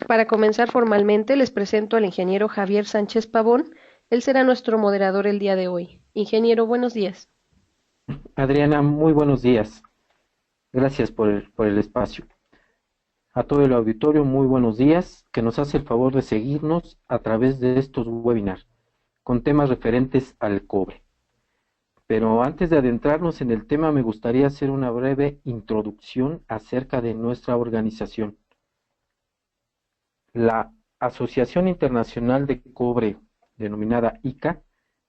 Para comenzar formalmente, les presento al ingeniero Javier Sánchez Pavón. Él será nuestro moderador el día de hoy. Ingeniero, buenos días. Adriana, muy buenos días. Gracias por el espacio. A todo el auditorio, muy buenos días, que nos hace el favor de seguirnos a través de estos webinars con temas referentes al cobre. Pero antes de adentrarnos en el tema, me gustaría hacer una breve introducción acerca de nuestra organización. La Asociación Internacional de Cobre, denominada ICA,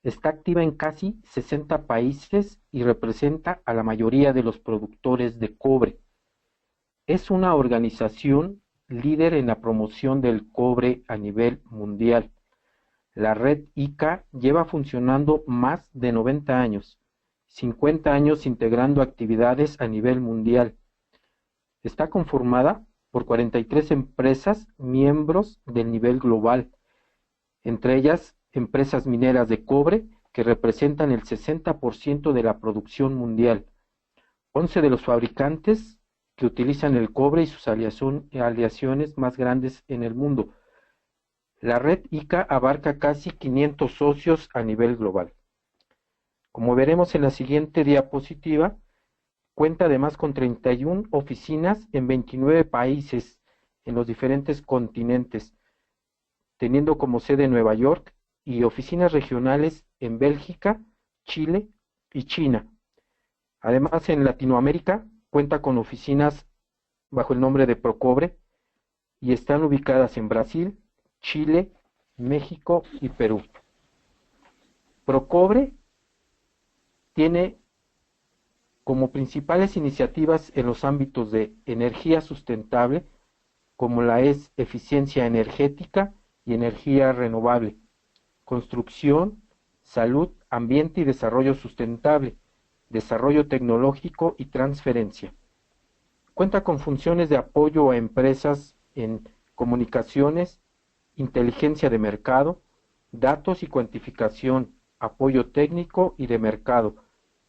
está activa en casi 60 países y representa a la mayoría de los productores de cobre. Es una organización líder en la promoción del cobre a nivel mundial. La red ICA lleva funcionando más de 90 años, 50 años integrando actividades a nivel mundial. Está conformada por 43 empresas miembros del nivel global, entre ellas empresas mineras de cobre que representan el 60% de la producción mundial. 11 de los fabricantes que utilizan el cobre y sus aleaciones más grandes en el mundo. La red ICA abarca casi 500 socios a nivel global. Como veremos en la siguiente diapositiva, cuenta además con 31 oficinas en 29 países en los diferentes continentes, teniendo como sede Nueva York y oficinas regionales en Bélgica, Chile y China. Además, en Latinoamérica cuenta con oficinas bajo el nombre de Procobre y están ubicadas en Brasil, Chile, México y Perú. Procobre tiene como principales iniciativas en los ámbitos de energía sustentable, como la es eficiencia energética y energía renovable, construcción, salud, ambiente y desarrollo sustentable, desarrollo tecnológico y transferencia. Cuenta con funciones de apoyo a empresas en comunicaciones, inteligencia de mercado, datos y cuantificación, apoyo técnico y de mercado,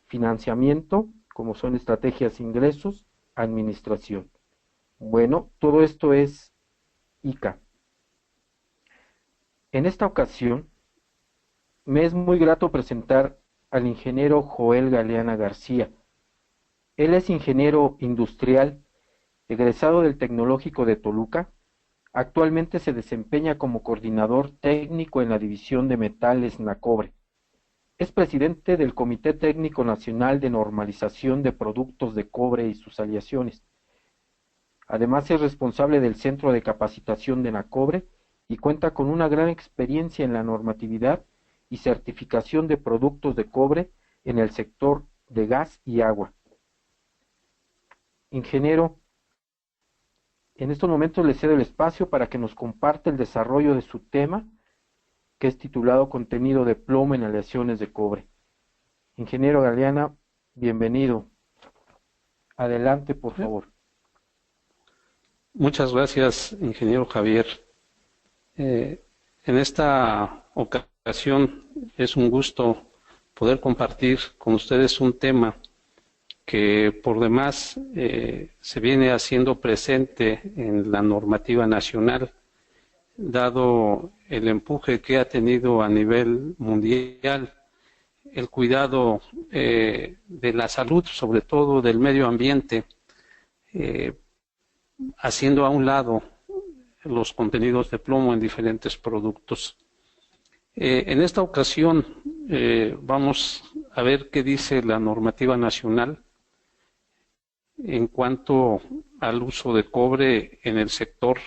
financiamiento, como son estrategias, ingresos, administración. Bueno, todo esto es ICA. En esta ocasión, me es muy grato presentar al ingeniero Joel Galeana García. Él es ingeniero industrial, egresado del Tecnológico de Toluca. Actualmente se desempeña como coordinador técnico en la División de Metales Nacobre. Es presidente del Comité Técnico Nacional de Normalización de Productos de Cobre y sus aleaciones. Además es responsable del Centro de Capacitación de Nacobre y cuenta con una gran experiencia en la normatividad y certificación de productos de cobre en el sector de gas y agua. Ingeniero, en estos momentos le cedo el espacio para que nos comparte el desarrollo de su tema, que es titulado Contenido de plomo en aleaciones de cobre. Ingeniero Galeana, bienvenido. Adelante, por favor. Muchas gracias, ingeniero Javier. En esta ocasión es un gusto poder compartir con ustedes un tema que por demás se viene haciendo presente en la normativa nacional, dado el empuje que ha tenido a nivel mundial el cuidado de la salud, sobre todo del medio ambiente, haciendo a un lado los contenidos de plomo en diferentes productos. En esta ocasión vamos a ver qué dice la normativa nacional en cuanto al uso de cobre en el sector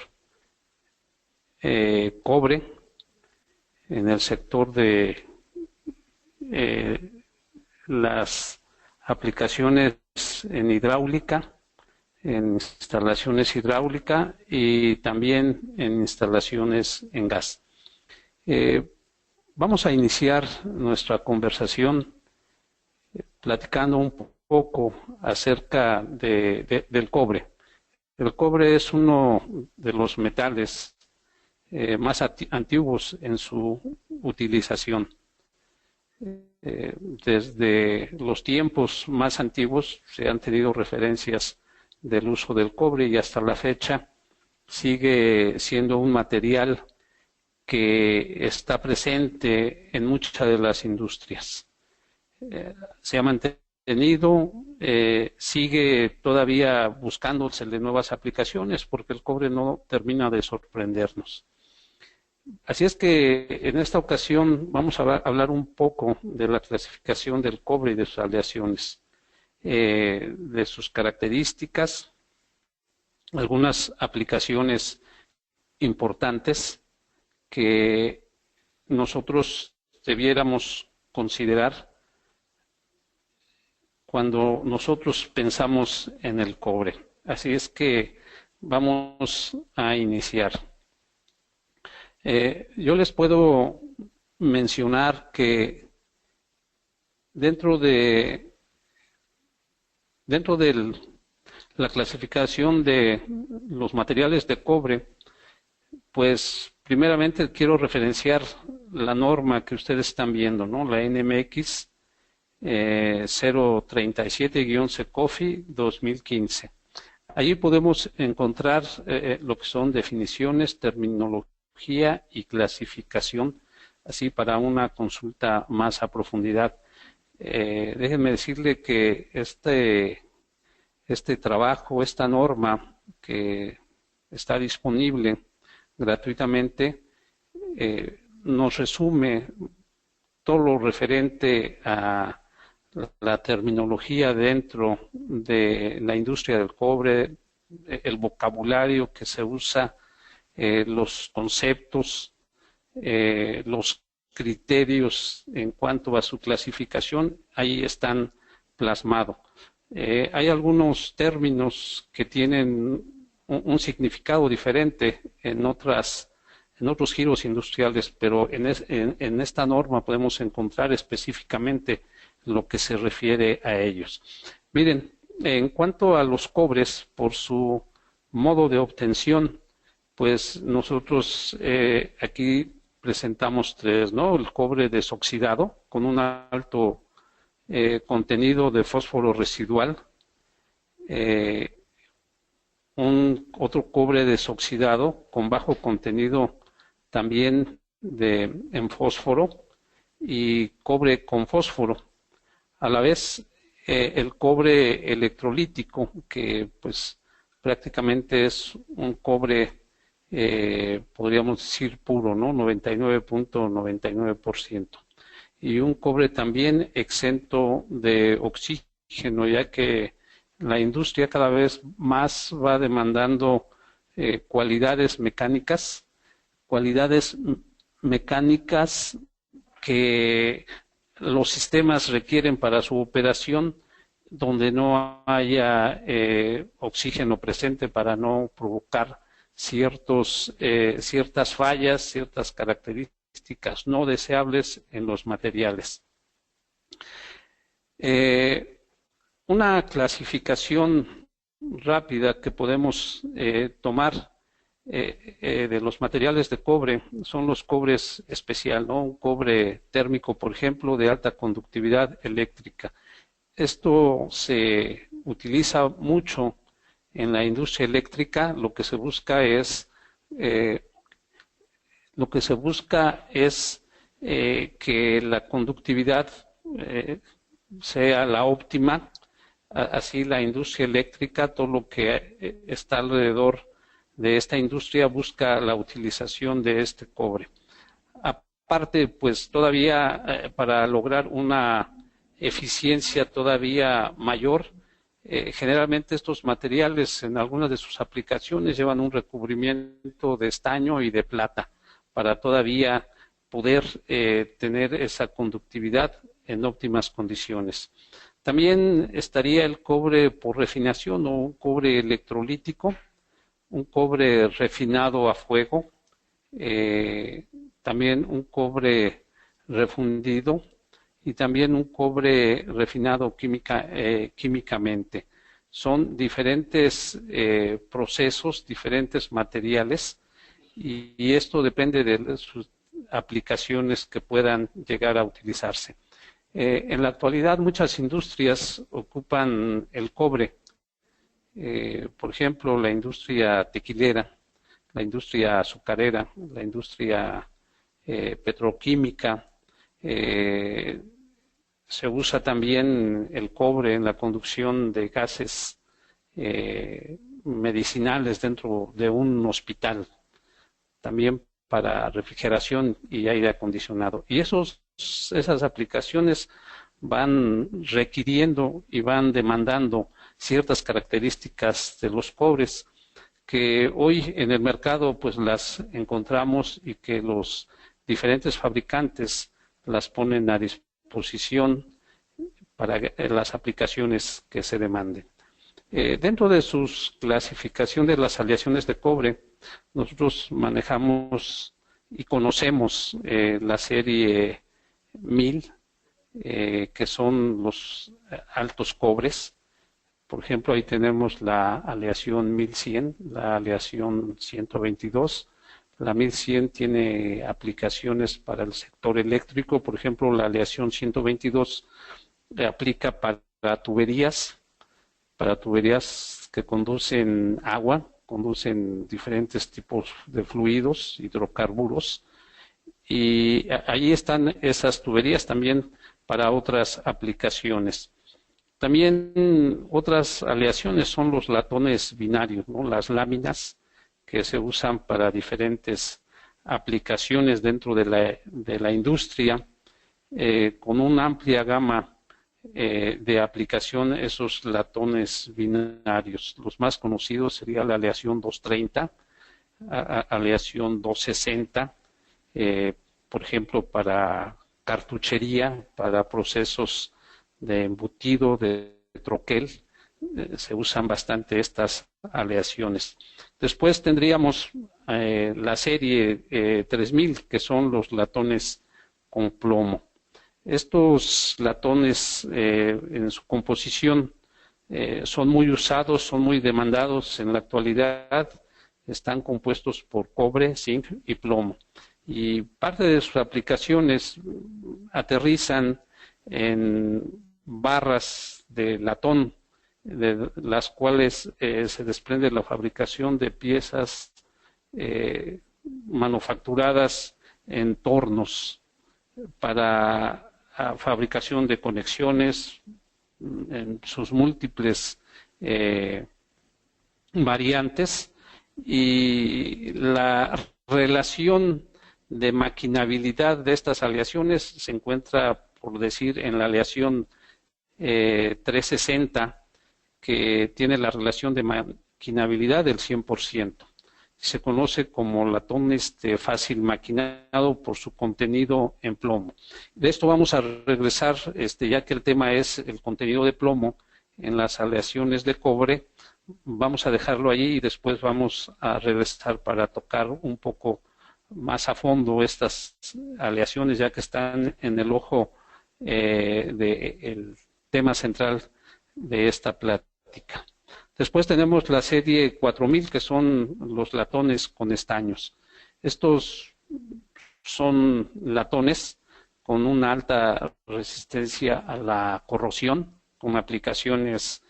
cobre, en el sector de las aplicaciones en hidráulica, en instalaciones hidráulica y también en instalaciones en gas. Vamos a iniciar nuestra conversación platicando un poco acerca del cobre. El cobre es uno de los metales más antiguos en su utilización. Desde los tiempos más antiguos se han tenido referencias del uso del cobre y hasta la fecha sigue siendo un material que está presente en muchas de las industrias. Se ha mantenido, sigue todavía buscándose de nuevas aplicaciones porque el cobre no termina de sorprendernos. Así es que en esta ocasión vamos a hablar un poco de la clasificación del cobre y de sus aleaciones, de sus características, algunas aplicaciones importantes que nosotros debiéramos considerar cuando nosotros pensamos en el cobre. Así es que vamos a iniciar. Yo les puedo mencionar que dentro de la clasificación de los materiales de cobre, pues primeramente quiero referenciar la norma que ustedes están viendo, ¿no? La NMX 037-COFI 2015. Allí podemos encontrar lo que son definiciones, terminología y clasificación, así para una consulta más a profundidad. Déjenme decirle que este trabajo, esta norma que está disponible gratuitamente, nos resume todo lo referente a la terminología dentro de la industria del cobre, el vocabulario que se usa, los conceptos, los criterios en cuanto a su clasificación, ahí están plasmados. Hay algunos términos que tienen un significado diferente en otros giros industriales, pero en esta norma podemos encontrar específicamente lo que se refiere a ellos. Miren, en cuanto a los cobres, por su modo de obtención, pues nosotros aquí presentamos tres, ¿no? El cobre desoxidado con un alto contenido de fósforo residual, otro cobre desoxidado con bajo contenido también en fósforo y cobre con fósforo. A la vez el cobre electrolítico, que pues prácticamente es un cobre podríamos decir puro, ¿no? 99.99%. Y un cobre también exento de oxígeno, ya que la industria cada vez más va demandando cualidades mecánicas que los sistemas requieren para su operación, donde no haya oxígeno presente para no provocar ciertas fallas, ciertas características no deseables en los materiales. Una clasificación rápida que podemos tomar de los materiales de cobre son los cobres especial, ¿no? Un cobre térmico, por ejemplo, de alta conductividad eléctrica. Esto se utiliza mucho en la industria eléctrica. Lo que se busca es que la conductividad sea la óptima. Así la industria eléctrica, todo lo que está alrededor de esta industria busca la utilización de este cobre. Aparte, pues todavía para lograr una eficiencia todavía mayor, generalmente estos materiales en algunas de sus aplicaciones llevan un recubrimiento de estaño y de plata para todavía poder tener esa conductividad en óptimas condiciones. También estaría el cobre por refinación o un cobre electrolítico, un cobre refinado a fuego, también un cobre refundido y también un cobre refinado químicamente. Son diferentes procesos, diferentes materiales, y esto depende de sus aplicaciones que puedan llegar a utilizarse. En la actualidad muchas industrias ocupan el cobre. Por ejemplo, la industria tequilera la industria azucarera, la industria petroquímica. Se usa también el cobre en la conducción de gases medicinales dentro de un hospital, también para refrigeración y aire acondicionado. Y esas aplicaciones van requiriendo y van demandando ciertas características de los cobres que hoy en el mercado pues las encontramos y que los diferentes fabricantes las ponen a disposición para las aplicaciones que se demanden. Dentro de sus clasificaciones de las aleaciones de cobre, nosotros manejamos y conocemos la serie 1000, que son los altos cobres. Por ejemplo, ahí tenemos la aleación 1100, la aleación 122. La 1100 tiene aplicaciones para el sector eléctrico. Por ejemplo, la aleación 122 aplica para tuberías que conducen agua, conducen diferentes tipos de fluidos, hidrocarburos, y ahí están esas tuberías también para otras aplicaciones. También otras aleaciones son los latones binarios, ¿no? Las láminas que se usan para diferentes aplicaciones dentro de la industria, con una amplia gama de aplicación, esos latones binarios. Los más conocidos sería la aleación 230, aleación 260, por ejemplo, para cartuchería, para procesos de embutido, de troquel, se usan bastante estas aleaciones. Después tendríamos la serie 3000, que son los latones con plomo. Estos latones en su composición son muy usados, son muy demandados en la actualidad. Están compuestos por cobre, zinc y plomo. Y parte de sus aplicaciones aterrizan en barras de latón, de las cuales se desprende la fabricación de piezas manufacturadas en tornos para fabricación de conexiones en sus múltiples variantes, y la relación de maquinabilidad de estas aleaciones se encuentra, por decir, en la aleación 360, que tiene la relación de maquinabilidad del 100%. Se conoce como latón fácil maquinado por su contenido en plomo. De esto vamos a regresar, ya que el tema es el contenido de plomo en las aleaciones de cobre. Vamos a dejarlo allí y después vamos a regresar para tocar un poco más a fondo estas aleaciones, ya que están en el ojo del tema central de esta plática. Después tenemos la serie 4000, que son los latones con estaños. Estos son latones con una alta resistencia a la corrosión, con aplicaciones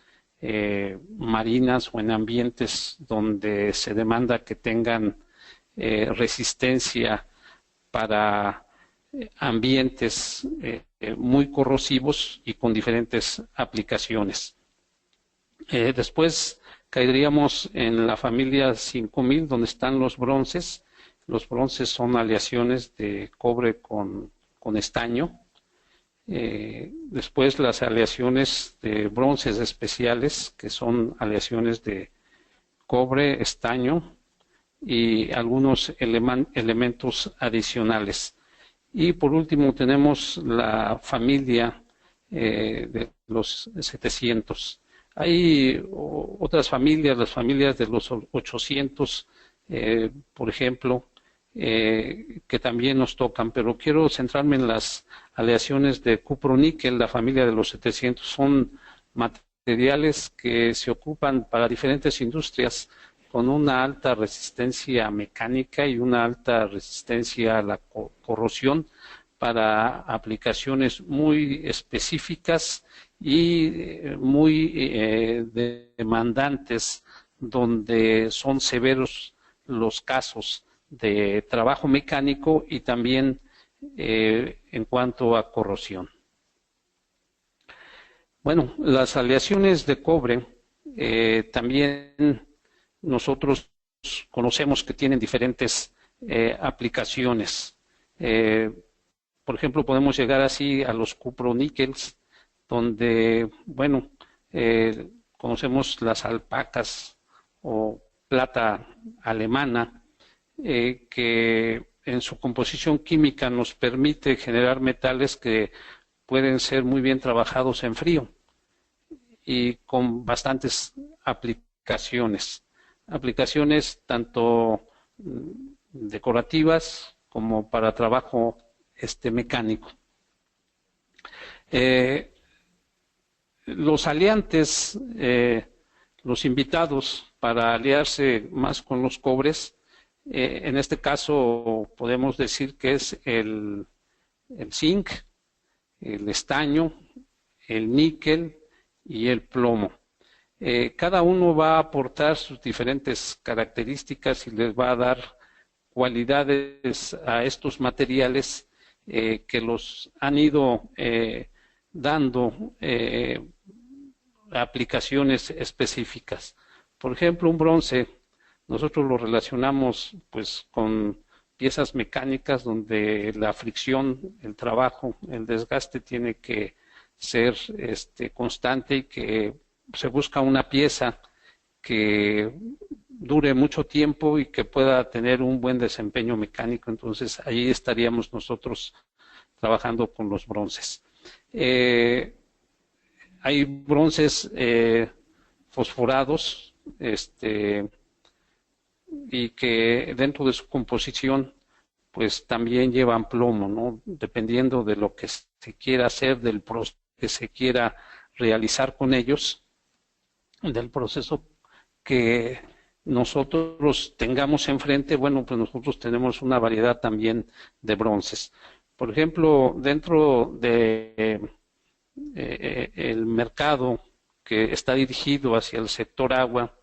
marinas o en ambientes donde se demanda que tengan resistencia para ambientes muy corrosivos y con diferentes aplicaciones. Después caeríamos en la familia 5000, donde están los bronces. Los bronces son aleaciones de cobre con estaño. Después las aleaciones de bronces especiales, que son aleaciones de cobre, estaño y algunos elementos adicionales. Y por último tenemos la familia de los 700. Hay otras familias, las familias de los 800, por ejemplo, que también nos tocan, pero quiero centrarme en las aleaciones de cupro-níquel. La familia de los 700 son materiales que se ocupan para diferentes industrias con una alta resistencia mecánica y una alta resistencia a la corrosión para aplicaciones muy específicas y muy demandantes, donde son severos los casos de trabajo mecánico y también en cuanto a corrosión. Bueno, las aleaciones de cobre también nosotros conocemos que tienen diferentes aplicaciones. Por ejemplo, podemos llegar así a los cuproníqueles, donde, bueno, conocemos las alpacas o plata alemana, que en su composición química nos permite generar metales que pueden ser muy bien trabajados en frío y con bastantes aplicaciones. Aplicaciones tanto decorativas como para trabajo mecánico. Los aliantes, los invitados para aliarse más con los cobres, en este caso podemos decir que es el zinc, el estaño, el níquel y el plomo. Cada uno va a aportar sus diferentes características y les va a dar cualidades a estos materiales que los han ido dando aplicaciones específicas. Por ejemplo, un bronce, nosotros lo relacionamos pues con piezas mecánicas donde la fricción, el trabajo, el desgaste tiene que ser constante y que se busca una pieza que dure mucho tiempo y que pueda tener un buen desempeño mecánico. Entonces, ahí estaríamos nosotros trabajando con los bronces. Hay bronces fosforados y que dentro de su composición pues también llevan plomo, ¿no? Dependiendo de lo que se quiera hacer, del proceso que se quiera realizar con ellos, del proceso que nosotros tengamos enfrente, bueno, pues nosotros tenemos una variedad también de bronces. Por ejemplo, dentro de el mercado que está dirigido hacia el sector agua,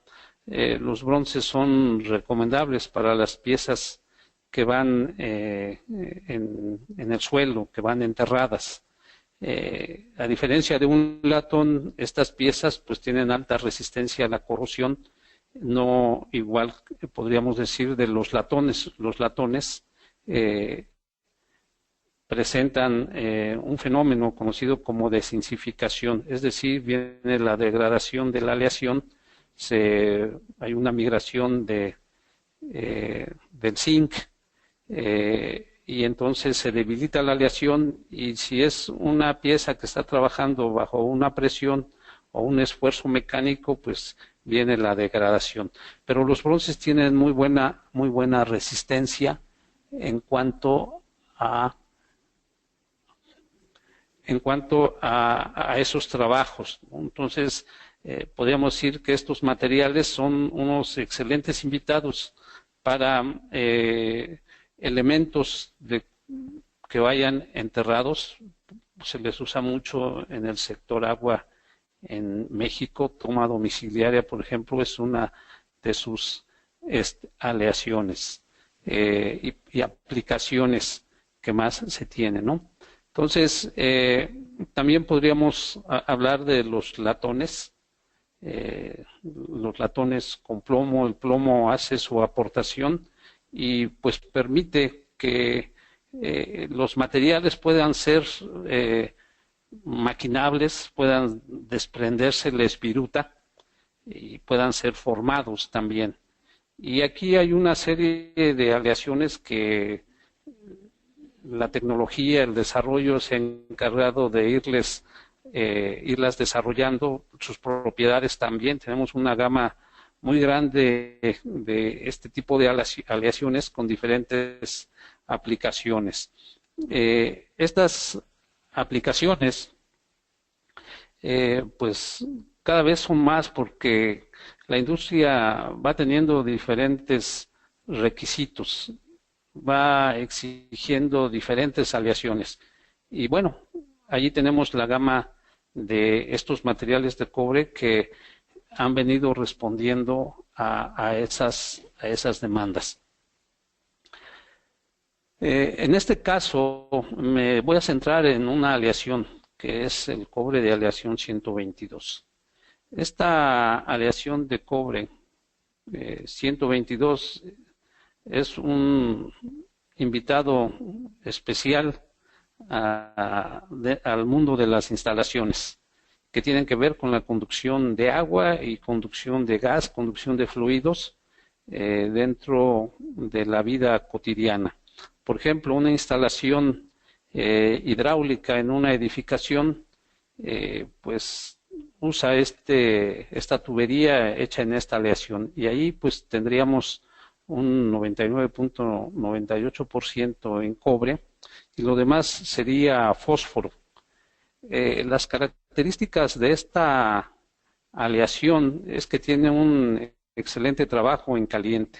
los bronces son recomendables para las piezas que van en el suelo, que van enterradas. A diferencia de un latón, estas piezas pues tienen alta resistencia a la corrosión, no igual podríamos decir de los latones. Los latones presentan un fenómeno conocido como desinsificación, es decir, viene la degradación de la aleación, hay una migración del zinc, y entonces se debilita la aleación, y si es una pieza que está trabajando bajo una presión o un esfuerzo mecánico, pues viene la degradación. Pero los bronces tienen muy buena resistencia en cuanto a esos trabajos. Entonces, podríamos decir que estos materiales son unos excelentes invitados para elementos que vayan enterrados. Se les usa mucho en el sector agua en México. Toma domiciliaria, por ejemplo, es una de sus aleaciones y aplicaciones que más se tienen, ¿no? Entonces, también podríamos hablar de los latones. Los latones con plomo, el plomo hace su aportación y pues permite que los materiales puedan ser maquinables, puedan desprenderse la viruta y puedan ser formados también. Y aquí hay una serie de aleaciones que la tecnología, el desarrollo se ha encargado de irlas desarrollando, sus propiedades también. Tenemos una gama muy grande de este tipo de aleaciones con diferentes aplicaciones. Estas aplicaciones pues cada vez son más porque la industria va teniendo diferentes requisitos, va exigiendo diferentes aleaciones. Y bueno, allí tenemos la gama de estos materiales de cobre que han venido respondiendo a esas a esas demandas. En este caso me voy a centrar en una aleación que es el cobre de aleación 122. Esta aleación de cobre 122 es un invitado especial al mundo de las instalaciones que tienen que ver con la conducción de agua y conducción de gas, conducción de fluidos dentro de la vida cotidiana. Por ejemplo, una instalación hidráulica en una edificación, pues usa esta tubería hecha en esta aleación, y ahí pues tendríamos un 99.98% en cobre y lo demás sería fósforo. Las características de esta aleación es que tiene un excelente trabajo en caliente,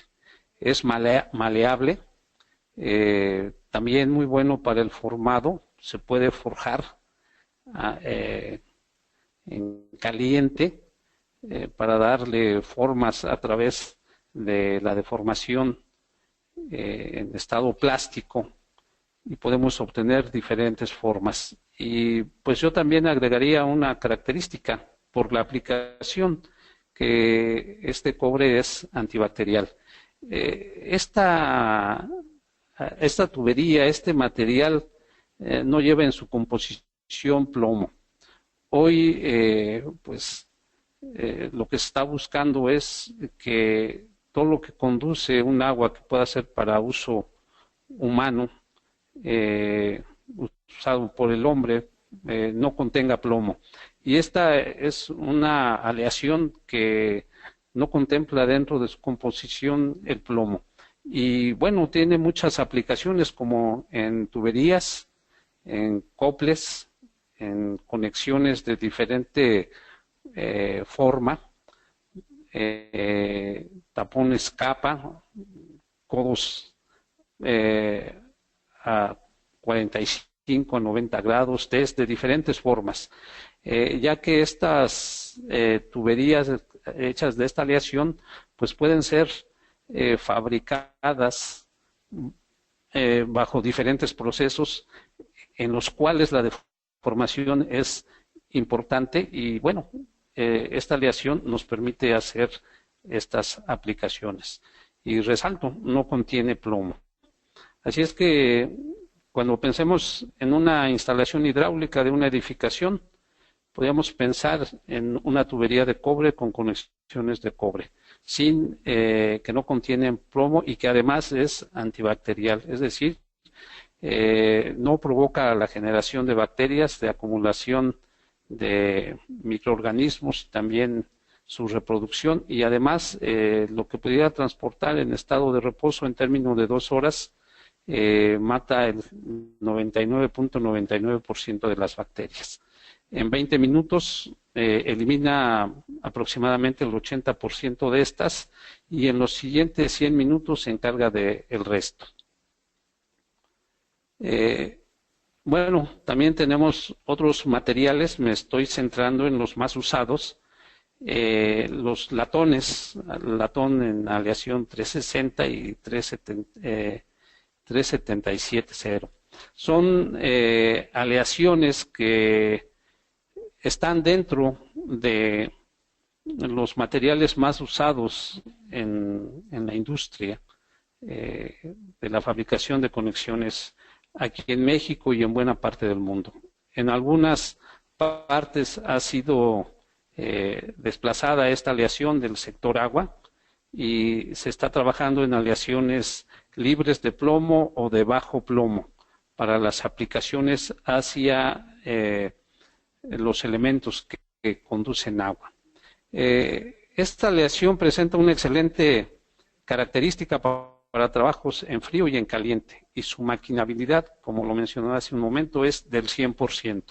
es maleable, también muy bueno para el formado, se puede forjar en caliente para darle formas a través de la deformación en estado plástico, y podemos obtener diferentes formas. Y pues yo también agregaría una característica por la aplicación, que este cobre es antibacterial. Esta tubería, este material no lleva en su composición plomo. Hoy lo que se está buscando es que todo lo que conduce un agua que pueda ser para uso humano, usado por el hombre, no contenga plomo. Y esta es una aleación que no contempla dentro de su composición el plomo. Y bueno, tiene muchas aplicaciones, como en tuberías, en coples, en conexiones de diferente forma, tapones capa, codos a 45 a 90 grados, test de diferentes formas, ya que estas tuberías hechas de esta aleación pues pueden ser fabricadas bajo diferentes procesos en los cuales la deformación es importante, y bueno, esta aleación nos permite hacer estas aplicaciones. Y resalto, no contiene plomo. Así es que cuando pensemos en una instalación hidráulica de una edificación, podríamos pensar en una tubería de cobre con conexiones de cobre, sin que no contienen plomo, y que además es antibacterial, es decir, no provoca la generación de bacterias, de acumulación de microorganismos, también su reproducción, y además lo que pudiera transportar en estado de reposo en términos de 2 horas mata el 99.99% de las bacterias. En 20 minutos elimina aproximadamente el 80% de estas, y en los siguientes 100 minutos se encarga del resto. Bueno, también tenemos otros materiales, me estoy centrando en los más usados. Los latones, latón en aleación 360 y 377.0. Son aleaciones que están dentro de los materiales más usados en la industria de la fabricación de conexiones aquí en México y en buena parte del mundo. En algunas partes ha sido desplazada esta aleación del sector agua, y se está trabajando en aleaciones libres de plomo o de bajo plomo para las aplicaciones hacia los elementos que conducen agua. Esta aleación presenta una excelente característica para trabajos en frío y en caliente, y su maquinabilidad, como lo mencioné hace un momento, es del 100%.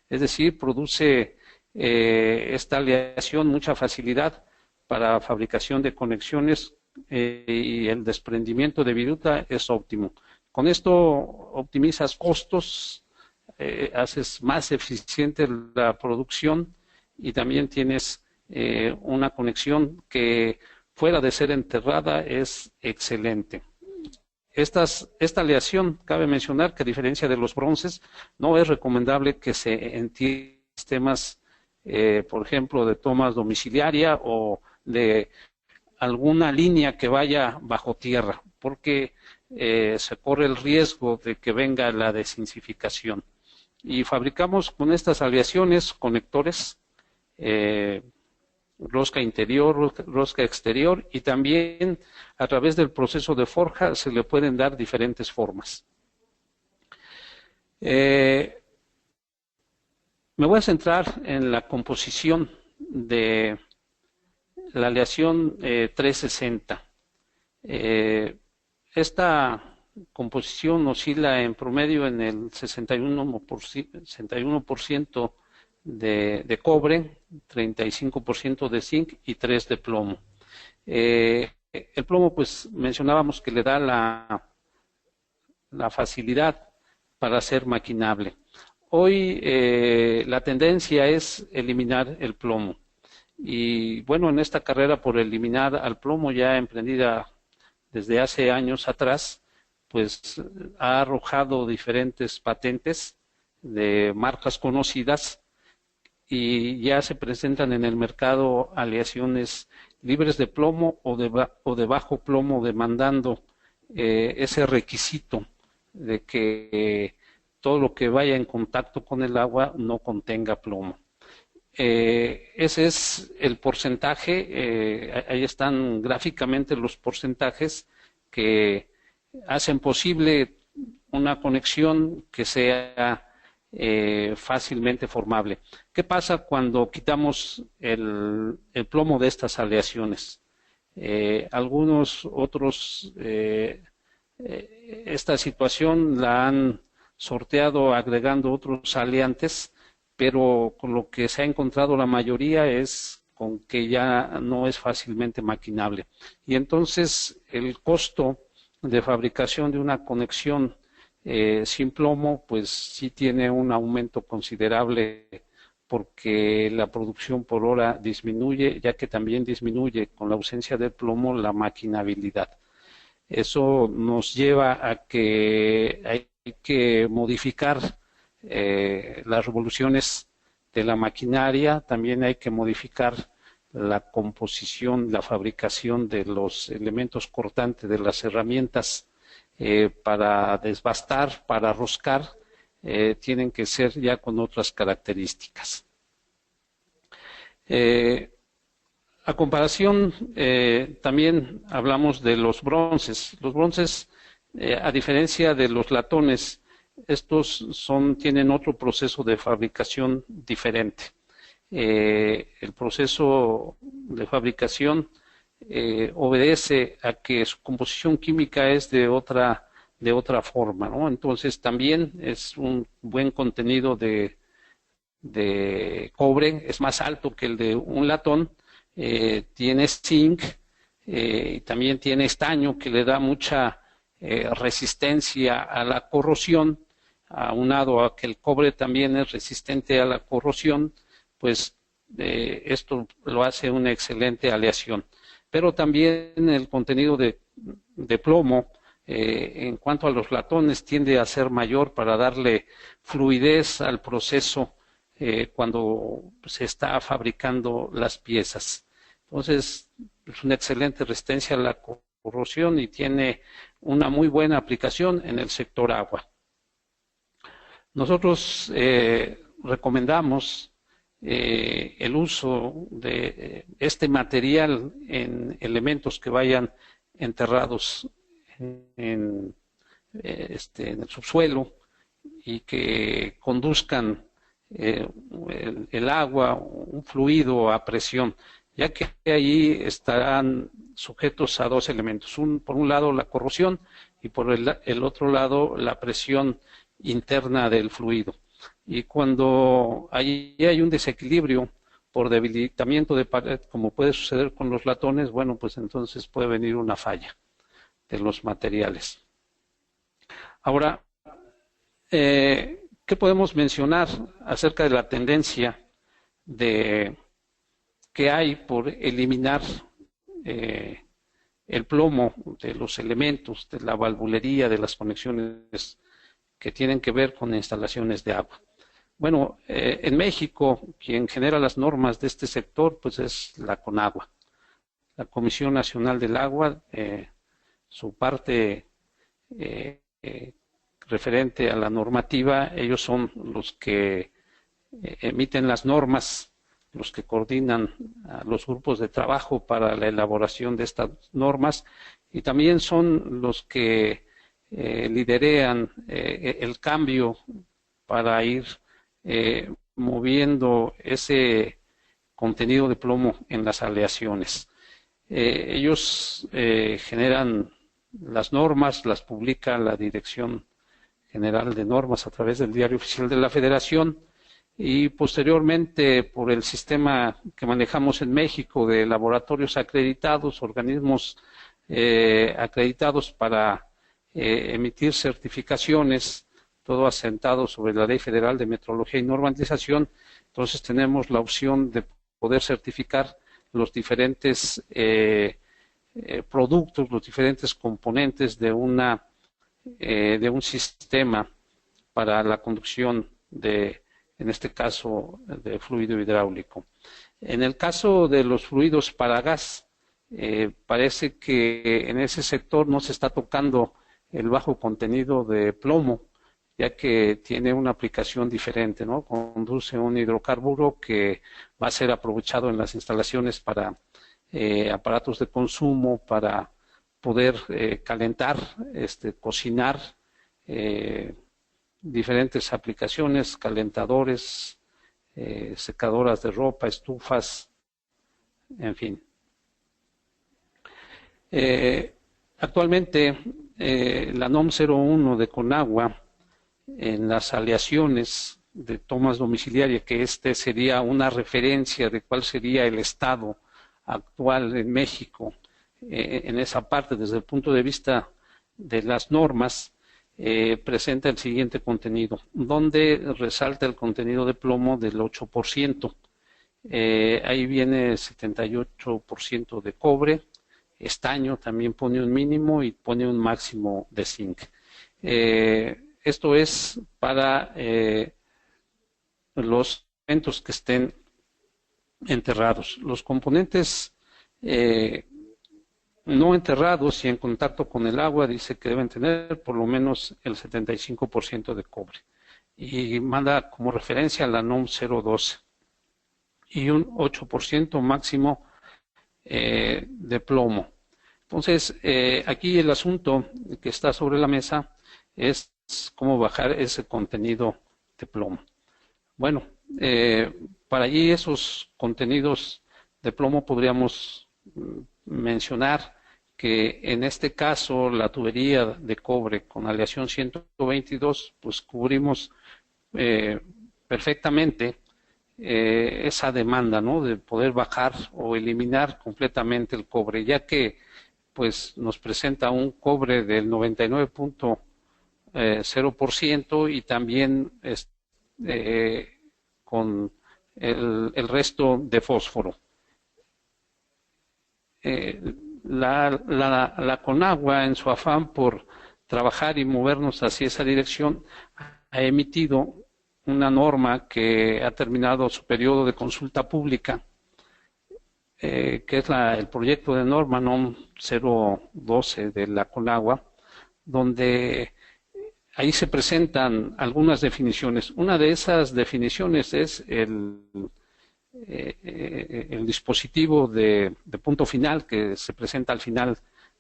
Es decir, produce esta aleación mucha facilidad para fabricación de conexiones, y el desprendimiento de viruta es óptimo. Con esto optimizas costos, haces más eficiente la producción, y también tienes una conexión que fuera de ser enterrada es excelente. Esta aleación, cabe mencionar que a diferencia de los bronces, no es recomendable que se entierre sistemas, por ejemplo, de tomas domiciliaria o de alguna línea que vaya bajo tierra, porque se corre el riesgo de que venga la desinsificación. Y fabricamos con estas aleaciones conectores, rosca interior, rosca exterior, y también a través del proceso de forja se le pueden dar diferentes formas. Me voy a centrar en la composición de la aleación 360. Esta composición oscila en promedio en el 61% de cobre, 35% de zinc y 3% de plomo. El plomo, pues mencionábamos que le da la facilidad para ser maquinable. Hoy la tendencia es eliminar el plomo. Y bueno, en esta carrera por eliminar al plomo ya emprendida desde hace años atrás, pues ha arrojado diferentes patentes de marcas conocidas y ya se presentan en el mercado aleaciones libres de plomo o de bajo plomo, demandando ese requisito de que todo lo que vaya en contacto con el agua no contenga plomo. Ese es el porcentaje, ahí están gráficamente los porcentajes que hacen posible una conexión que sea fácilmente formable. ¿Qué pasa cuando quitamos el plomo de estas aleaciones? Algunos otros esta situación la han sorteado agregando otros aleantes, pero con lo que se ha encontrado la mayoría es con que ya no es fácilmente maquinable. Y entonces el costo de fabricación de una conexión sin plomo, pues sí tiene un aumento considerable, porque la producción por hora disminuye, ya que también disminuye con la ausencia de plomo la maquinabilidad. Eso nos lleva a que hay que modificar las revoluciones de la maquinaria, también hay que modificar la composición, la fabricación de los elementos cortantes de las herramientas para desbastar, para roscar, tienen que ser ya con otras características. A comparación, también hablamos de los bronces. Los bronces, a diferencia de los latones, estos tienen otro proceso de fabricación diferente. El proceso de fabricación obedece a que su composición química es de otra forma, ¿no? Entonces también es un buen contenido de cobre, es más alto que el de un latón, tiene zinc, y también tiene estaño, que le da mucha resistencia a la corrosión, aunado a que el cobre también es resistente a la corrosión, pues esto lo hace una excelente aleación. Pero también el contenido de plomo, en cuanto a los latones, tiende a ser mayor para darle fluidez al proceso cuando se está fabricando las piezas. Entonces, es una excelente resistencia a la corrosión y tiene una muy buena aplicación en el sector agua. Nosotros recomendamos el uso de este material en elementos que vayan enterrados en el subsuelo y que conduzcan el agua, un fluido a presión, ya que allí estarán sujetos a dos elementos. Por un lado la corrosión y por el otro lado la presión interna del fluido. Y cuando allí hay un desequilibrio por debilitamiento de pared, como puede suceder con los latones, bueno, pues entonces puede venir una falla de los materiales. Ahora, ¿qué podemos mencionar acerca de la tendencia que hay por eliminar el plomo de los elementos, de la valvulería, de las conexiones que tienen que ver con instalaciones de agua. Bueno, en México, quien genera las normas de este sector, pues es la CONAGUA, la Comisión Nacional del Agua. Su parte referente a la normativa, ellos son los que emiten las normas, los que coordinan a los grupos de trabajo para la elaboración de estas normas, y también son los que liderean el cambio para ir moviendo ese contenido de plomo en las aleaciones. Ellos generan las normas, las publica la Dirección General de Normas a través del Diario Oficial de la Federación, y posteriormente por el sistema que manejamos en México de laboratorios acreditados, organismos acreditados para emitir certificaciones, todo asentado sobre la Ley Federal de Metrología y Normalización. Entonces tenemos la opción de poder certificar los diferentes productos, los diferentes componentes de un sistema para la conducción en este caso, de fluido hidráulico. En el caso de los fluidos para gas, parece que en ese sector no se está tocando el bajo contenido de plomo, ya que tiene una aplicación diferente, ¿no? Conduce un hidrocarburo que va a ser aprovechado en las instalaciones para aparatos de consumo, para poder calentar, cocinar, diferentes aplicaciones, calentadores, secadoras de ropa, estufas, en fin. Actualmente la NOM 01 de CONAGUA, en las aleaciones de tomas domiciliarias, que sería una referencia de cuál sería el estado actual en México, en esa parte desde el punto de vista de las normas, presenta el siguiente contenido, donde resalta el contenido de plomo del 8%. Ahí viene 78% de cobre, estaño también pone un mínimo y pone un máximo de zinc. Esto es para los elementos que estén enterrados. Los componentes no enterrados y en contacto con el agua dice que deben tener por lo menos el 75% de cobre, y manda como referencia la NOM 012, y un 8% máximo de plomo. Entonces, aquí el asunto que está sobre la mesa es cómo bajar ese contenido de plomo. Bueno, para allí esos contenidos de plomo podríamos mencionar que en este caso la tubería de cobre con aleación 122, pues cubrimos perfectamente esa demanda, ¿no?, de poder bajar o eliminar completamente el cobre, ya que pues nos presenta un cobre del 99.0% y también con el resto de fósforo. La CONAGUA, en su afán por trabajar y movernos hacia esa dirección, ha emitido una norma que ha terminado su periodo de consulta pública, que es el proyecto de norma NOM 012 de la CONAGUA, donde ahí se presentan algunas definiciones. Una de esas definiciones es el dispositivo de punto final que se presenta al final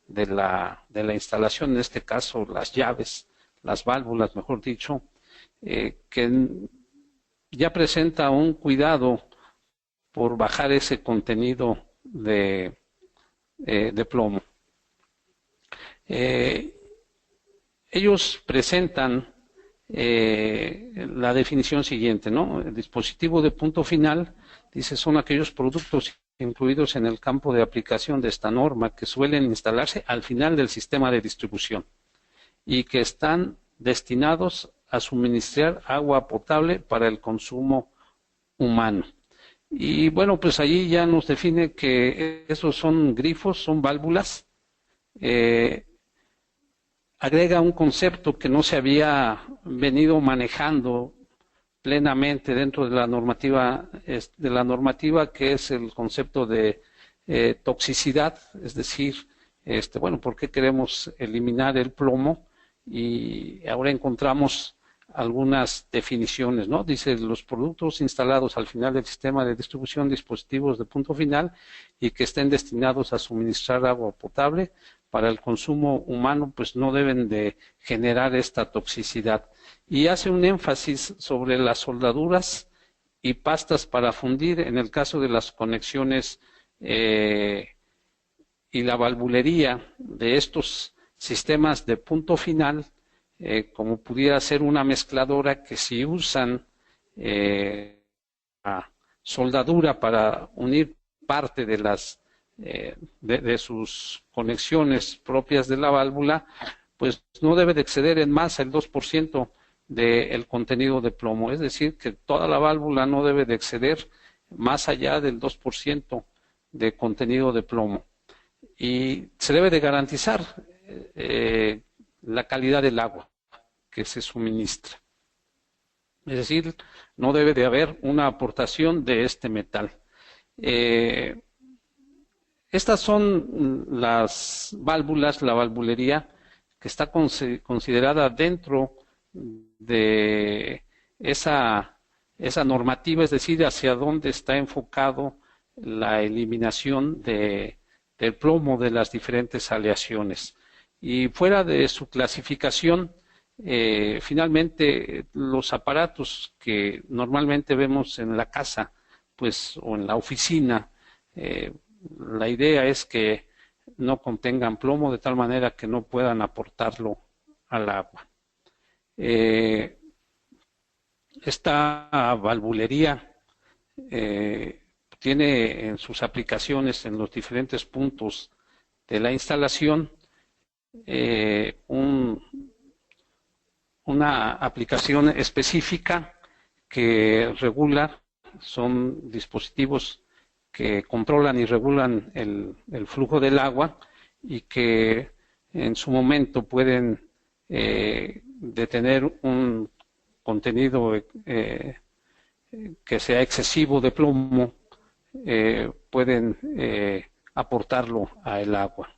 de la instalación, en este caso las llaves, las válvulas, mejor dicho, que ya presenta un cuidado por bajar ese contenido de plomo. Ellos presentan la definición siguiente, ¿no? El dispositivo de punto final, dice, son aquellos productos incluidos en el campo de aplicación de esta norma que suelen instalarse al final del sistema de distribución y que están destinados a suministrar agua potable para el consumo humano. Y bueno, pues allí ya nos define que esos son grifos, son válvulas. Agrega un concepto que no se había venido manejando plenamente dentro de la normativa, que es el concepto de toxicidad, es decir, bueno, ¿por qué queremos eliminar el plomo? Y ahora encontramos algunas definiciones, ¿no? Dice: los productos instalados al final del sistema de distribución de dispositivos de punto final y que estén destinados a suministrar agua potable para el consumo humano, pues no deben de generar esta toxicidad. Y hace un énfasis sobre las soldaduras y pastas para fundir en el caso de las conexiones y la valvulería de estos sistemas de punto final, como pudiera ser una mezcladora, que si usan soldadura para unir parte de las de sus conexiones propias de la válvula, pues no debe de exceder en más el 2% del contenido de plomo. Es decir, que toda la válvula no debe de exceder más allá del 2% de contenido de plomo. Y se debe de garantizar la calidad del agua que se suministra. Es decir, no debe de haber una aportación de este metal. Estas son las válvulas, la valvulería, que está considerada dentro de esa normativa, es decir, hacia dónde está enfocado la eliminación del plomo de las diferentes aleaciones. Y fuera de su clasificación, finalmente los aparatos que normalmente vemos en la casa, pues, o en la oficina, la idea es que no contengan plomo, de tal manera que no puedan aportarlo al agua. Esta valvulería tiene en sus aplicaciones en los diferentes puntos de la instalación una aplicación específica que regula, son dispositivos que controlan y regulan el flujo del agua y que en su momento pueden detener un contenido que sea excesivo de plomo, pueden aportarlo al agua.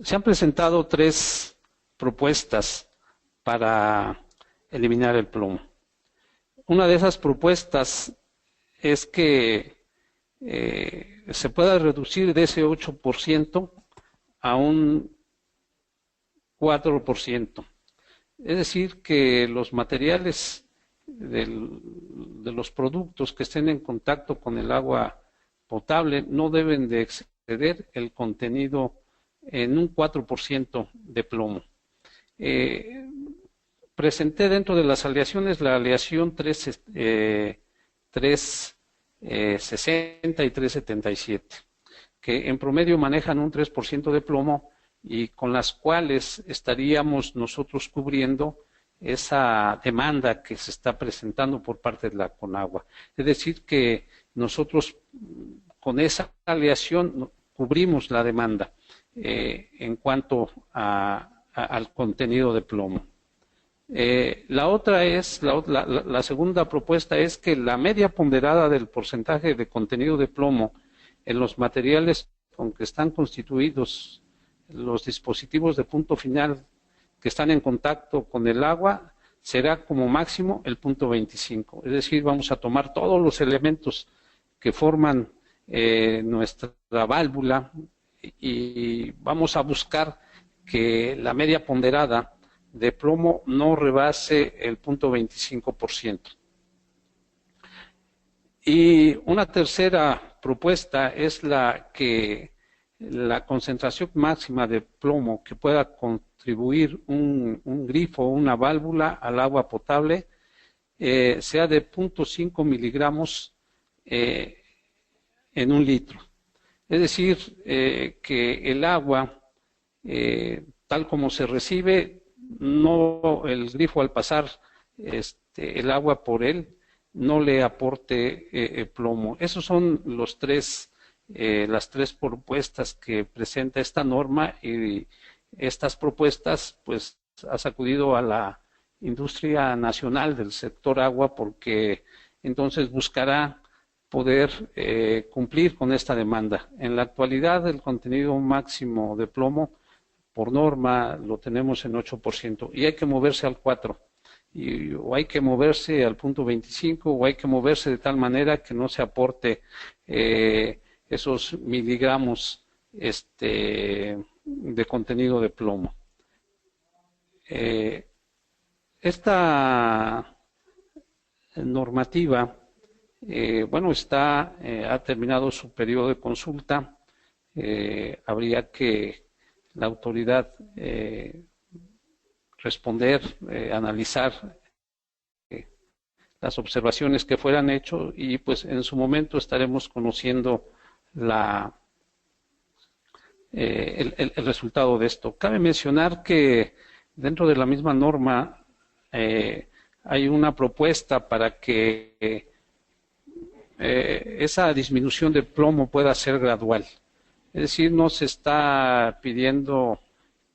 Se han presentado 3 propuestas para eliminar el plomo. Una de esas propuestas es que se pueda reducir de ese 8% a un 4%. Es decir, que los materiales de los productos que estén en contacto con el agua potable no deben de exceder el contenido en un 4% de plomo. Presenté dentro de las aleaciones la aleación 360 y 377, que en promedio manejan un 3% de plomo y con las cuales estaríamos nosotros cubriendo esa demanda que se está presentando por parte de la Conagua. Es decir, que nosotros con esa aleación cubrimos la demanda en cuanto al contenido de plomo. La segunda propuesta es que la media ponderada del porcentaje de contenido de plomo en los materiales con que están constituidos los dispositivos de punto final que están en contacto con el agua será como máximo el 0.25. Es decir, vamos a tomar todos los elementos que forman nuestra válvula y vamos a buscar que la media ponderada de plomo no rebase el 0.25%. Y una tercera propuesta es que la concentración máxima de plomo que pueda contribuir un grifo o una válvula al agua potable sea de 0.5 miligramos en un litro. Es decir, que el agua, tal como se recibe, el grifo al pasar el agua por él no le aporte plomo. Esos son las tres propuestas que presenta esta norma, y estas propuestas pues ha sacudido a la industria nacional del sector agua, porque entonces buscará poder cumplir con esta demanda. En la actualidad el contenido máximo de plomo por norma lo tenemos en 8% y hay que moverse al 4%. O hay que moverse al punto 25, o hay que moverse de tal manera que no se aporte esos miligramos de contenido de plomo. Esta normativa, ha terminado su periodo de consulta. Habría que la autoridad responder, analizar las observaciones que fueran hechas, y pues en su momento estaremos conociendo el resultado de esto. Cabe mencionar que dentro de la misma norma hay una propuesta para que esa disminución de plomo pueda ser gradual. Es decir, no se está pidiendo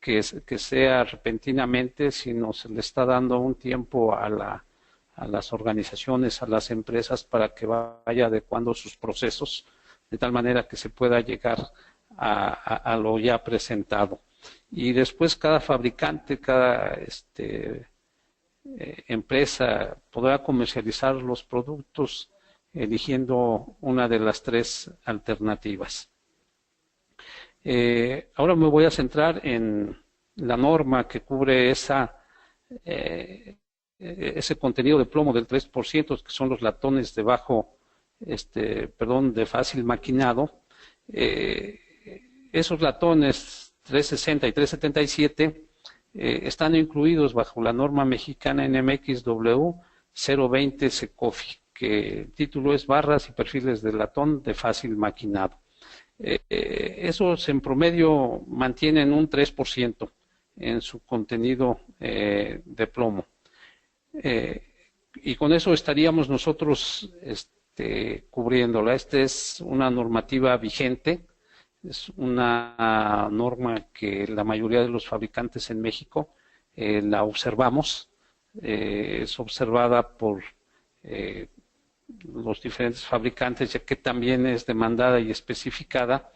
que sea repentinamente, sino se le está dando un tiempo a las organizaciones, a las empresas, para que vaya adecuando sus procesos de tal manera que se pueda llegar a lo ya presentado. Y después cada fabricante, cada empresa podrá comercializar los productos eligiendo una de las tres alternativas. Ahora me voy a centrar en la norma que cubre ese contenido de plomo del 3%, que son los latones de de fácil maquinado. Esos latones 360 y 377 están incluidos bajo la norma mexicana NMXW 020 SECOFI, que el título es barras y perfiles de latón de fácil maquinado. Esos en promedio mantienen un 3% en su contenido de plomo. Y con eso estaríamos nosotros cubriéndola. Esta es una normativa vigente, es una norma que la mayoría de los fabricantes en México la observamos, es observada por los diferentes fabricantes, ya que también es demandada y especificada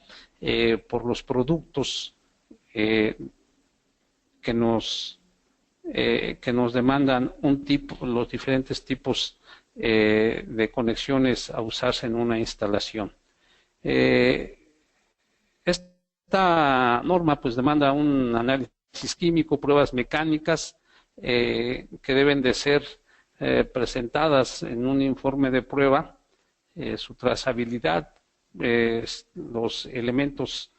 por los productos que nos demandan los diferentes tipos de conexiones a usarse en una instalación. Esta norma pues demanda un análisis químico, pruebas mecánicas que deben de ser presentadas en un informe de prueba, su trazabilidad, los elementos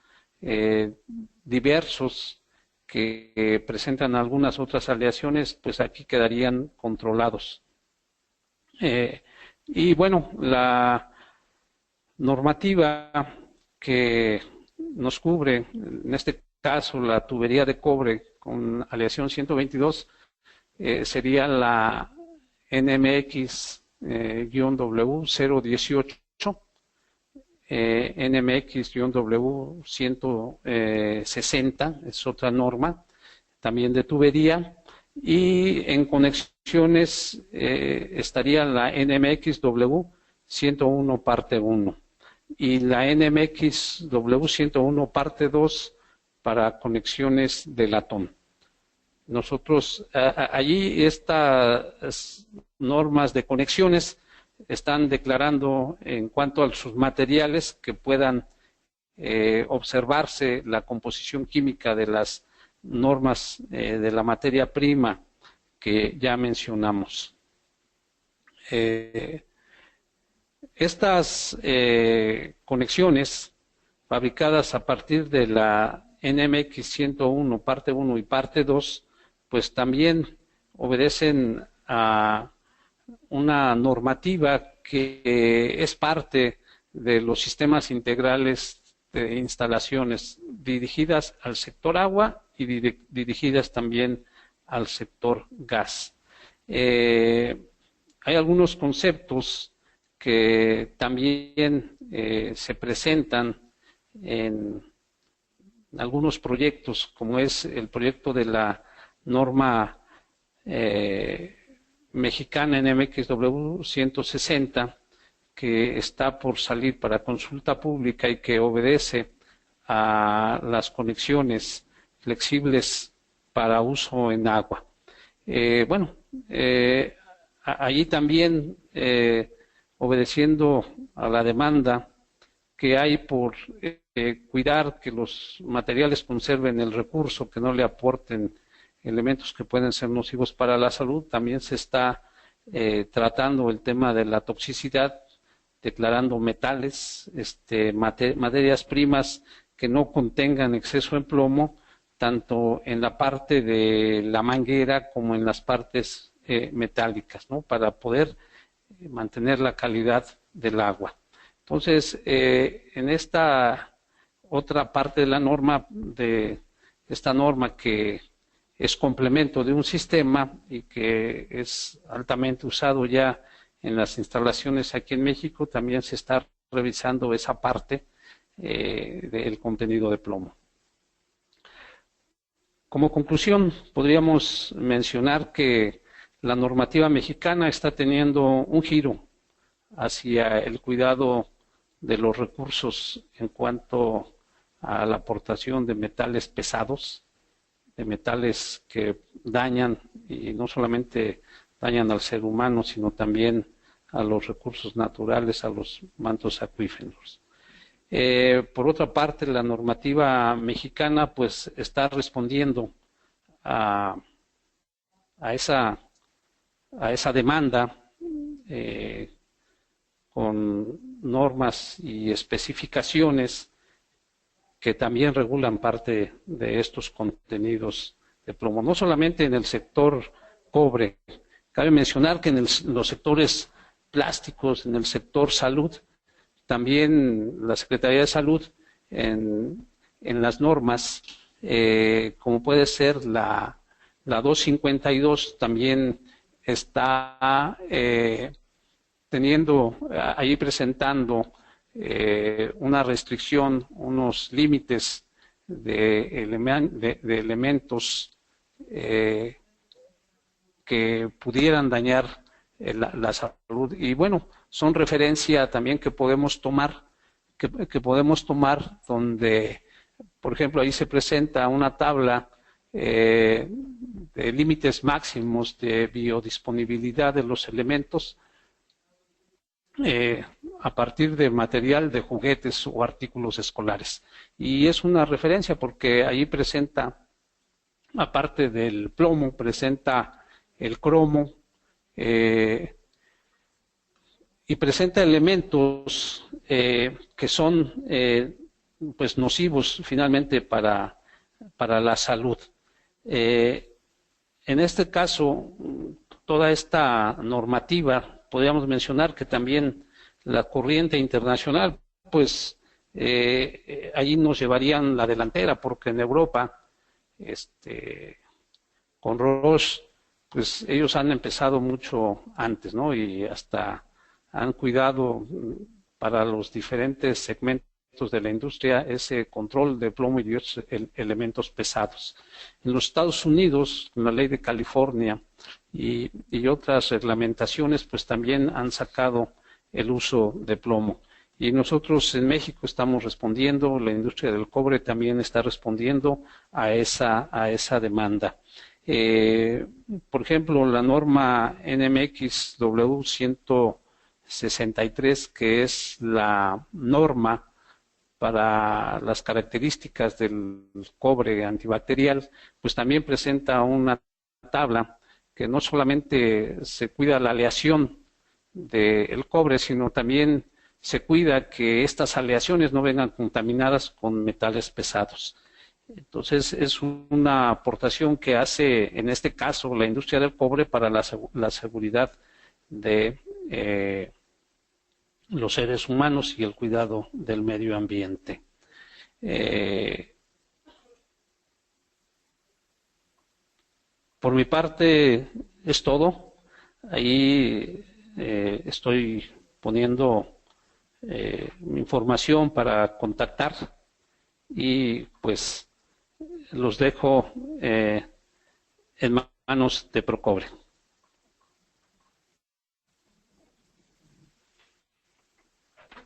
diversos que presentan algunas otras aleaciones, pues aquí quedarían controlados. Y bueno, la normativa que nos cubre, en este caso la tubería de cobre con aleación 122, sería la NMX-W 018, NMX-W 160, es otra norma, también de tubería, y en conexiones estaría la NMX-W 101 parte 1 y la NMX-W 101 parte 2 para conexiones de latón. Nosotros, allí estas normas de conexiones están declarando en cuanto a sus materiales que puedan observarse la composición química de las normas de la materia prima que ya mencionamos. Estas conexiones fabricadas a partir de la NMX 101 parte 1 y parte 2 pues también obedecen a una normativa que es parte de los sistemas integrales de instalaciones dirigidas al sector agua y dirigidas también al sector gas. Hay algunos conceptos que también se presentan en algunos proyectos, como es el proyecto de la norma mexicana NMXW 160, que está por salir para consulta pública y que obedece a las conexiones flexibles para uso en agua. Allí también, obedeciendo a la demanda que hay por cuidar que los materiales conserven el recurso, que no le aporten elementos que pueden ser nocivos para la salud, también se está tratando el tema de la toxicidad, declarando metales, materias primas que no contengan exceso en plomo, tanto en la parte de la manguera como en las partes metálicas, ¿no? Para poder mantener la calidad del agua. Entonces, en esta otra parte de la norma, de esta norma que es complemento de un sistema y que es altamente usado ya en las instalaciones aquí en México, también se está revisando esa parte del contenido de plomo. Como conclusión, podríamos mencionar que la normativa mexicana está teniendo un giro hacia el cuidado de los recursos en cuanto a la aportación de metales pesados, de metales que dañan, y no solamente dañan al ser humano, sino también a los recursos naturales, a los mantos acuíferos. Por otra parte, la normativa mexicana pues está respondiendo a esa demanda con normas y especificaciones que también regulan parte de estos contenidos de plomo, no solamente en el sector cobre. Cabe mencionar que en los sectores plásticos, en el sector salud, también la Secretaría de Salud en las normas, como puede ser la 252, también está ahí presentando una restricción, unos límites de elementos que pudieran dañar la salud. Y bueno, son referencia también que podemos tomar, donde, por ejemplo, ahí se presenta una tabla de límites máximos de biodisponibilidad de los elementos a partir de material de juguetes o artículos escolares. Y es una referencia porque ahí presenta, aparte del plomo, presenta el cromo, y presenta elementos que son pues nocivos finalmente para la salud. En este caso, toda esta normativa, podríamos mencionar que también la corriente internacional, pues allí nos llevarían la delantera, porque en Europa, con Roche, pues ellos han empezado mucho antes, ¿no? Y hasta han cuidado para los diferentes segmentos de la industria ese control de plomo y otros elementos pesados. En los Estados Unidos, en la ley de California y otras reglamentaciones, pues también han sacado el uso de plomo. Y nosotros en México estamos respondiendo, la industria del cobre también está respondiendo a esa demanda. Por ejemplo, la norma NMXW 163, que es la norma para las características del cobre antibacterial, pues también presenta una tabla que no solamente se cuida la aleación del cobre, sino también se cuida que estas aleaciones no vengan contaminadas con metales pesados. Entonces, es una aportación que hace, en este caso, la industria del cobre para la seguridad de los seres humanos y el cuidado del medio ambiente. Por mi parte es todo. Ahí estoy poniendo mi información para contactar y pues los dejo en manos de Procobre.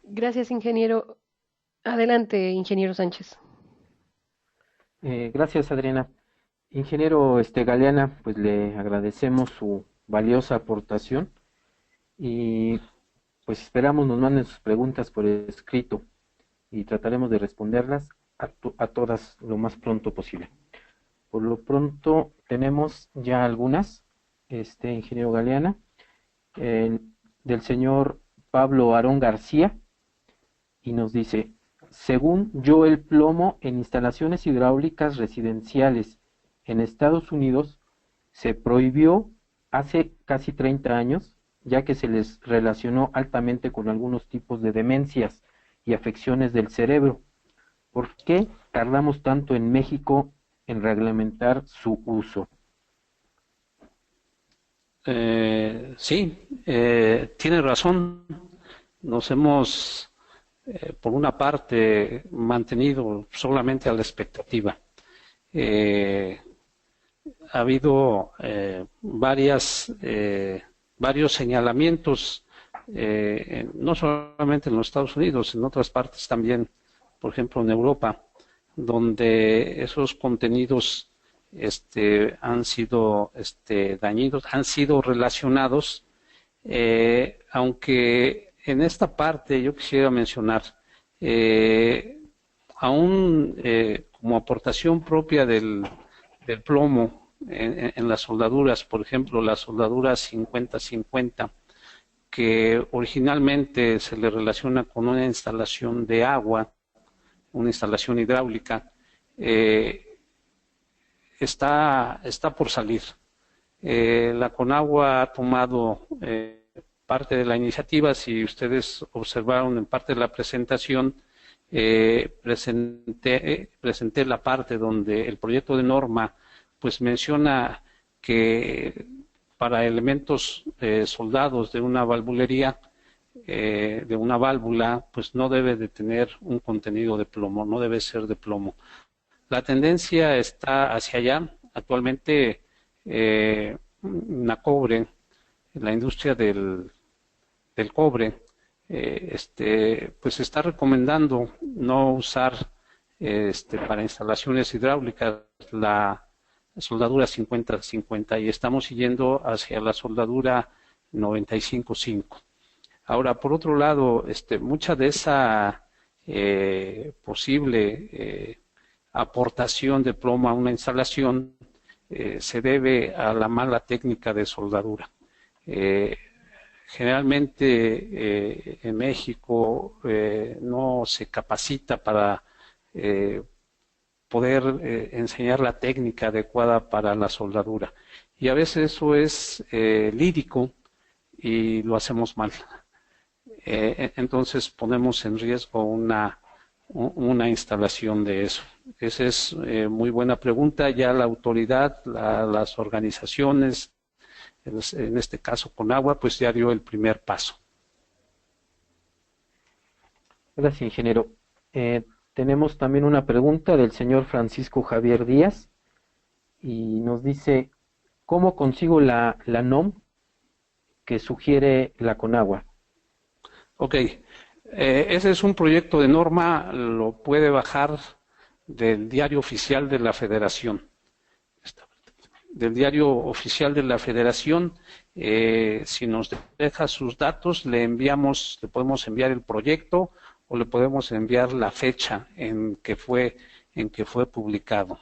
Gracias, ingeniero. Adelante, ingeniero Sánchez. Gracias, Adriana. Ingeniero Galeana, pues le agradecemos su valiosa aportación y pues esperamos nos manden sus preguntas por escrito y trataremos de responderlas a todas lo más pronto posible. Por lo pronto tenemos ya algunas, ingeniero Galeana, del señor Pablo Aarón García, y nos dice: según yo, el plomo en instalaciones hidráulicas residenciales en Estados Unidos se prohibió hace casi 30 años, ya que se les relacionó altamente con algunos tipos de demencias y afecciones del cerebro. ¿Por qué tardamos tanto en México en reglamentar su uso? Sí, tiene razón. Nos hemos, por una parte, mantenido solamente a la expectativa. Ha habido varios señalamientos, no solamente en los Estados Unidos, en otras partes también, por ejemplo en Europa, donde esos contenidos han sido dañinos, han sido relacionados, aunque en esta parte yo quisiera mencionar, aún como aportación propia del plomo en las soldaduras, por ejemplo, la soldadura 50-50, que originalmente se le relaciona con una instalación de agua, una instalación hidráulica, está por salir. La Conagua ha tomado parte de la iniciativa. Si ustedes observaron en parte de la presentación, presenté la parte donde el proyecto de norma pues menciona que para elementos soldados de una valvulería, de una válvula, pues no debe de tener un contenido de plomo, no debe ser de plomo. La tendencia está hacia allá. Actualmente Nacobre, la industria del cobre, pues está recomendando no usar para instalaciones hidráulicas la soldadura 50-50 y estamos siguiendo hacia la soldadura 95-5. Ahora, por otro lado, mucha de esa posible aportación de plomo a una instalación se debe a la mala técnica de soldadura. Generalmente en México no se capacita para poder enseñar la técnica adecuada para la soldadura. Y a veces eso es lírico y lo hacemos mal. Entonces ponemos en riesgo una instalación de eso. Esa es muy buena pregunta. Ya la autoridad, las organizaciones, en este caso Conagua, pues ya dio el primer paso. Gracias, ingeniero. Tenemos también una pregunta del señor Francisco Javier Díaz y nos dice: ¿cómo consigo la NOM que sugiere la Conagua? Ok, ese es un proyecto de norma, lo puede bajar del Diario Oficial de la Federación. Del Diario Oficial de la Federación, si nos deja sus datos, le podemos enviar el proyecto o le podemos enviar la fecha en que fue publicado.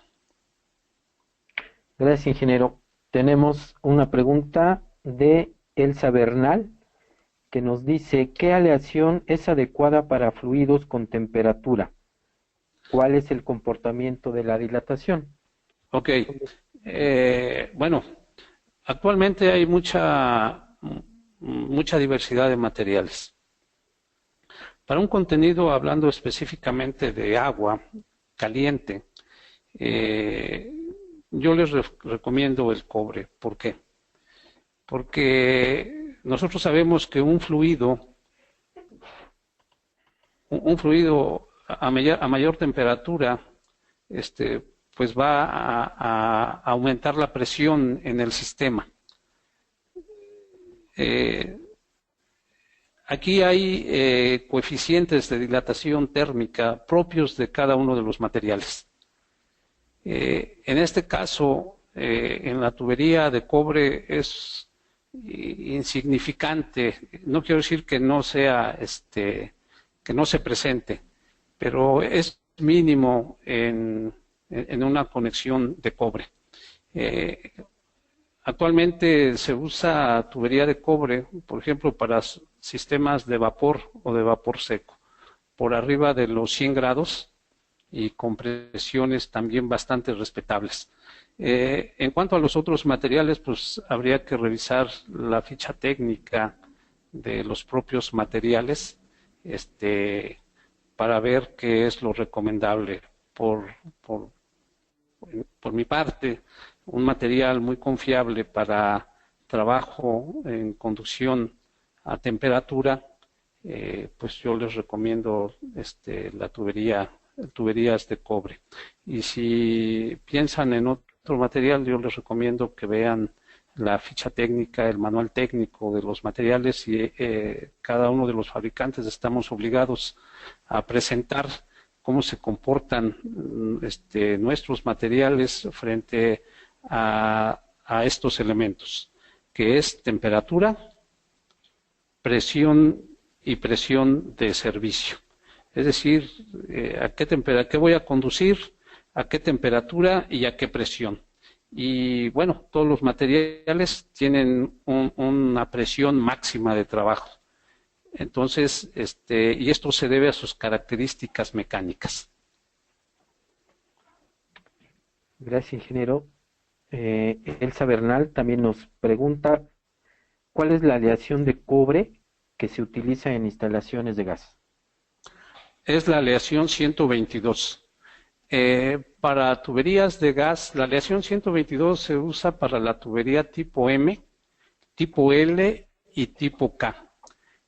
Gracias, ingeniero. Tenemos una pregunta de Elsa Bernal, que nos dice: ¿qué aleación es adecuada para fluidos con temperatura? ¿Cuál es el comportamiento de la dilatación? Ok, bueno, actualmente hay mucha diversidad de materiales. Para un contenido, hablando específicamente de agua caliente, yo les recomiendo el cobre. ¿Por qué? porque nosotros sabemos que un fluido a mayor temperatura, pues va a aumentar la presión en el sistema. Aquí hay coeficientes de dilatación térmica propios de cada uno de los materiales. En este caso, en la tubería de cobre es insignificante. No quiero decir que no sea, que no se presente, pero es mínimo en una conexión de cobre. Actualmente se usa tubería de cobre, por ejemplo, para sistemas de vapor o de vapor seco, por arriba de los 100 grados y con presiones también bastante respetables. En cuanto a los otros materiales, pues habría que revisar la ficha técnica de los propios materiales, para ver qué es lo recomendable. Por mi parte, un material muy confiable para trabajo en conducción a temperatura, pues yo les recomiendo tuberías de cobre. Y si piensan en otro material, yo les recomiendo que vean la ficha técnica, el manual técnico de los materiales, y cada uno de los fabricantes estamos obligados a presentar cómo se comportan nuestros materiales frente a estos elementos, que es temperatura, presión y presión de servicio. Es decir, qué voy a conducir, a qué temperatura y a qué presión. Y bueno, todos los materiales tienen una presión máxima de trabajo. Entonces, y esto se debe a sus características mecánicas. Gracias, ingeniero. Elsa Bernal también nos pregunta, ¿cuál es la aleación de cobre que se utiliza en instalaciones de gas? Es la aleación 122. Para tuberías de gas, la aleación 122 se usa para la tubería tipo M, tipo L y tipo K.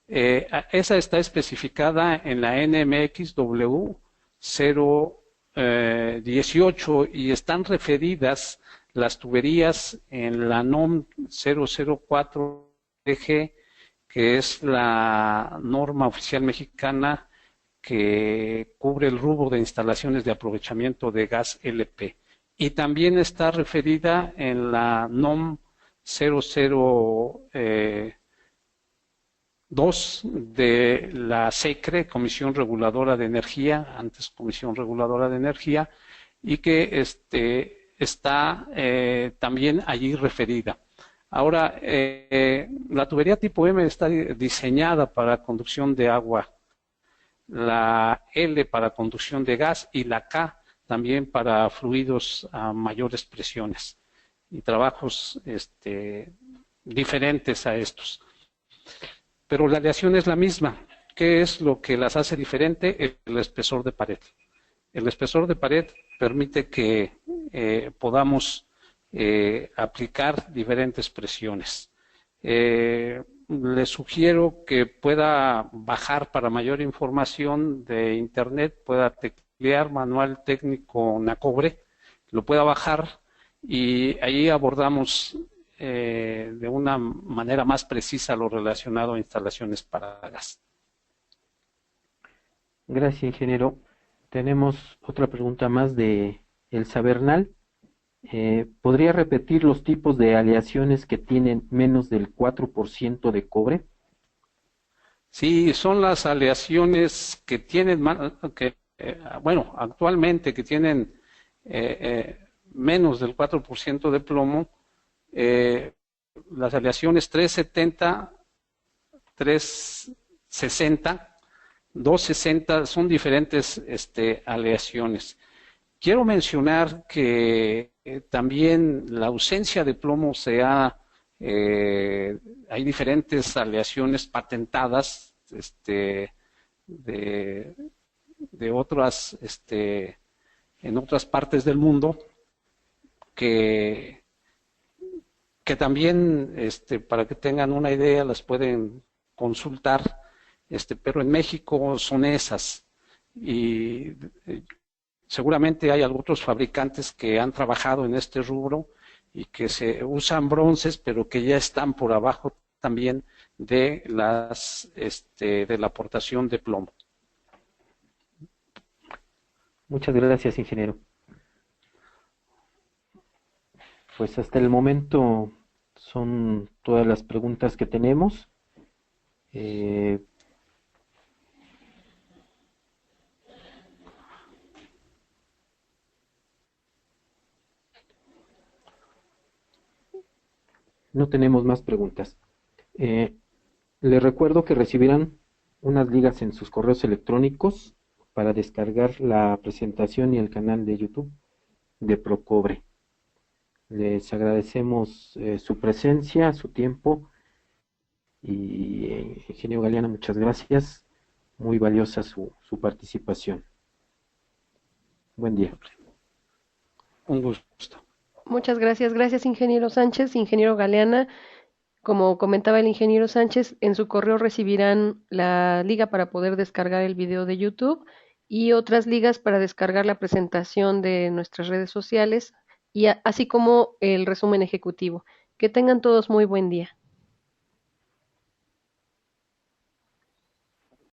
Esa está especificada en la NMXW 018 y están referidas las tuberías en la NOM 004G, que es la norma oficial mexicana que cubre el rubro de instalaciones de aprovechamiento de gas LP. Y también está referida en la NOM 002 de la SECRE, Comisión Reguladora de Energía, antes Comisión Reguladora de Energía, y que está también allí referida. Ahora, la tubería tipo M está diseñada para conducción de agua, la L para conducción de gas y la K también para fluidos a mayores presiones y trabajos diferentes a estos. Pero la aleación es la misma. ¿Qué es lo que las hace diferente? El espesor de pared. El espesor de pared permite que podamos aplicar diferentes presiones. Le sugiero que pueda bajar, para mayor información de internet, pueda teclear manual técnico NACOBRE, lo pueda bajar y ahí abordamos de una manera más precisa lo relacionado a instalaciones para gas. Gracias, ingeniero. Tenemos otra pregunta más de Elsa Bernal. ¿Podría repetir los tipos de aleaciones que tienen menos del 4% de cobre? Sí, son las aleaciones que tienen, actualmente que tienen menos del 4% de plomo. Las aleaciones 370, 360, 260 son diferentes aleaciones. Quiero mencionar que también la ausencia de plomo hay diferentes aleaciones patentadas de otras en otras partes del mundo que que también, para que tengan una idea, las pueden consultar, pero en México son esas. Y seguramente hay otros fabricantes que han trabajado en este rubro y que se usan bronces, pero que ya están por abajo también de de la aportación de plomo. Muchas gracias, ingeniero. Pues hasta el momento son todas las preguntas que tenemos. No tenemos más preguntas. Les recuerdo que recibirán unas ligas en sus correos electrónicos para descargar la presentación y el canal de YouTube de Procobre. Les agradecemos su presencia, su tiempo y ingeniero Galeana, muchas gracias. Muy valiosa su participación. Buen día. Un gusto. Muchas gracias. Gracias, ingeniero Sánchez, ingeniero Galeana. Como comentaba el ingeniero Sánchez, en su correo recibirán la liga para poder descargar el video de YouTube y otras ligas para descargar la presentación de nuestras redes sociales y así como el resumen ejecutivo. Que tengan todos muy buen día.